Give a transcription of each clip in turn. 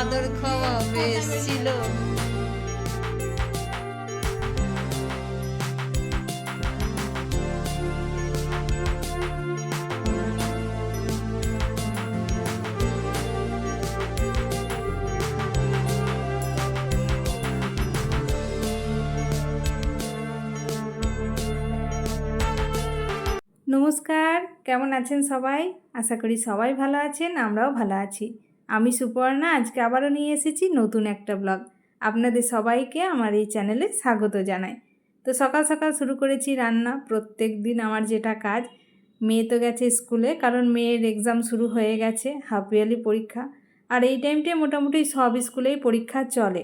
আদর খাওয়া বেশ ছিল। নমস্কার, কেমন আছেন সবাই? আশা করি সবাই ভালো আছেন, আমরাও ভালো আছি। আমি সুপর্ণা, আজকে আবারও নিয়ে এসেছি নতুন একটা ব্লগ। আপনাদের সবাইকে আমার এই চ্যানেলে স্বাগত জানাই। তো সকাল সকাল শুরু করেছি রান্না। প্রত্যেক দিন আমার যেটা কাজ, মেয়ে তো গেছে স্কুলে, কারণ মেয়ের এক্সাম শুরু হয়ে গেছে, হাফ ইয়ারলি পরীক্ষা। আর এই টাইমটায় মোটামুটি সব স্কুলেই পরীক্ষা চলে।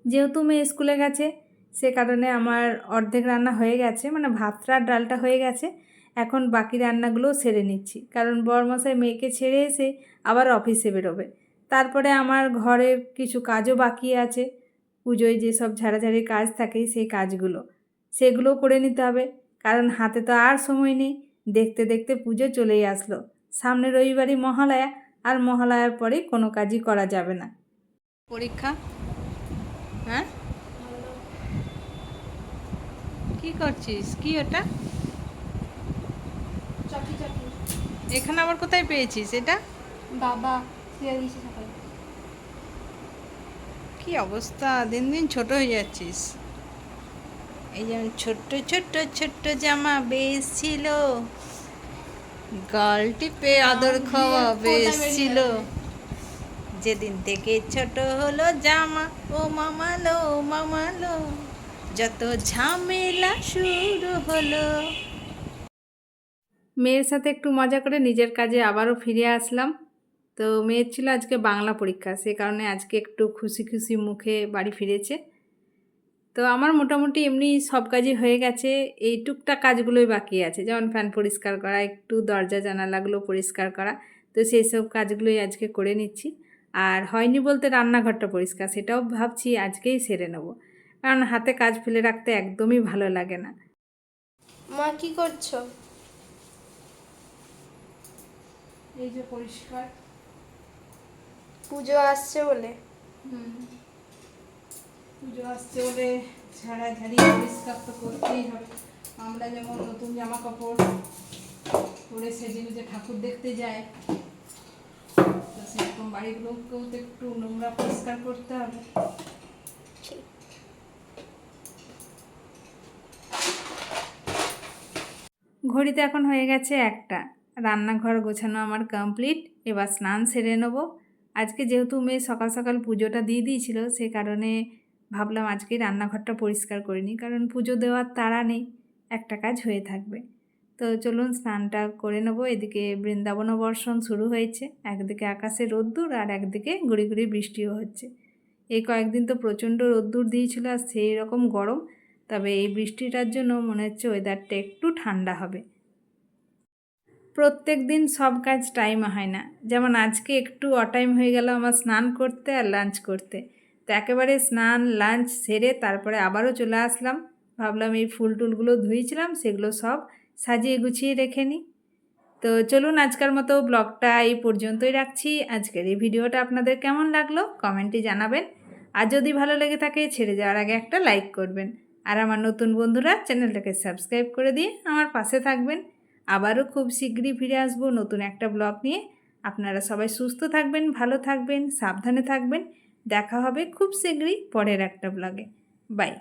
যেহেতু মেয়ে স্কুলে গেছে, সে কারণে আমার অর্ধেক রান্না হয়ে গেছে, মানে ভাতটা আর ডালটা হয়ে গেছে। এখন বাকি রান্নাগুলো সেরে নিচ্ছি, কারণ বরমশাই মেয়েকে ছেড়ে এসে আবার অফিসে বেরোবে। তারপরে আমার ঘরের কিছু কাজও বাকি আছে, পুজোয় যেসব ঝাড়াঝাড়ির কাজ থাকে সেই কাজগুলো, সেগুলোও করে নিতে হবে। কারণ হাতে তো আর সময় নেই, দেখতে দেখতে পুজো চলেই আসলো। সামনে রবিবারই মহালয়া, আর মহালয়ার পরে কোনো কাজই করা যাবে না। পরীক্ষা, হ্যাঁ কি করছিস? কি ওটা? এখানে আবার কোথায় পেয়েছিস এটা? বাবা দিয়েছে সকালে। কি অবস্থা, দিন দিন ছোট হয়ে যাচ্ছিস। এই যেমন ছোট্ট ছোট্ট ছোট্ট জামা বেশ ছিল, গাল টিপে আদর খাওয়া বেশ ছিল, যেদিন থেকে ছোট হলো জামা ও মামালো মামালো, যত ঝামেলা শুরু হলো। মেয়ের সাথে একটু মজা করে নিজের কাজে আবারও ফিরে আসলাম। তো মেয়ের ছিল আজকে বাংলা পরীক্ষা, সে কারণে আজকে একটু খুশি খুশি মুখে বাড়ি ফিরেছে। তো আমার মোটামুটি এমনি সব কাজই হয়ে গেছে, এই টুকটাক কাজগুলোই বাকি আছে, যেমন ফ্যান পরিষ্কার করা, একটু দরজা জানালাগুলো পরিষ্কার করা। তো সেই সব কাজগুলোই আজকে করে নিচ্ছি। আর হয়নি বলতে রান্নাঘরটা পরিষ্কার, সেটাও ভাবছি আজকেই সেরে নেব, কারণ হাতে কাজ ফেলে রাখতে একদমই ভালো লাগে না। মা কি করছো? এই যে পরিষ্কার, পুজো আসছে বলে। পুজো আসছে বলে ঝাড়াঝাড়ি পরিষ্কার তো করতেই হবে। আমরা যেমন নতুন জামা কাপড় পরে সেজে গুজে ঠাকুর দেখতে যাই, তো সেরকম বাড়িগুলোকেও তো একটু নোংরা পরিষ্কার করতে হবে। ঘড়িতে এখন হয়ে গেছে 1টা। রান্নাঘর গোছানো আমার কমপ্লিট, এবার স্নান সেরে নেবো। আজকে যেহেতু মেয়ে সকাল সকাল পুজোটা দিয়ে দিয়েছিল, সে কারণে ভাবলাম আজকে রান্নাঘরটা পরিষ্কার করে নিই, কারণ পুজো দেওয়ার তাড়া নেই, একটা কাজ হয়ে থাকবে। তো চলুন স্নানটা করে নেবো। এদিকে বৃন্দাবন বর্ষণ শুরু হয়েছে, একদিকে আকাশে রোদ্দুর আর একদিকে গুড়ি গুড়ি বৃষ্টিও হচ্ছে। এই কয়েকদিন তো প্রচণ্ড রোদ্দুর দিয়েছিল আর সেই রকম গরম, তবে এই বৃষ্টিটার জন্য মনে হচ্ছে ওয়েদারটা একটু ঠান্ডা হবে। প্রত্যেক দিন সব কাজ টাইমে হয় না, যেমন আজকে একটু অটাইম হয়ে গেল আমার স্নান করতে আর লাঞ্চ করতে। তো একেবারে স্নান লাঞ্চ সেরে তারপরে আবারও চলে আসলাম, ভাবলাম এই ফুল টুলগুলো ধুয়েছিলাম সেগুলো সব সাজিয়ে গুছিয়ে রেখে নিই। তো চলুন আজকের মতো ব্লগটা এই পর্যন্তই রাখছি। আজকের এই ভিডিওটা আপনাদের কেমন লাগলো কমেন্টে জানাবেন, আর যদি ভালো লেগে থাকে ছেড়ে যাওয়ার আগে একটা লাইক করবেন। আর আমার নতুন বন্ধুরা চ্যানেলটাকে সাবস্ক্রাইব করে দিয়ে আমার পাশে থাকবেন। আবারও খুব শীঘ্রই ফিরে আসবো নতুন একটা ব্লগ নিয়ে। আপনারা সবাই সুস্থ থাকবেন, ভালো থাকবেন, সাবধানে থাকবেন। দেখা হবে খুব শীঘ্রই পরের একটা ব্লগে। বাই।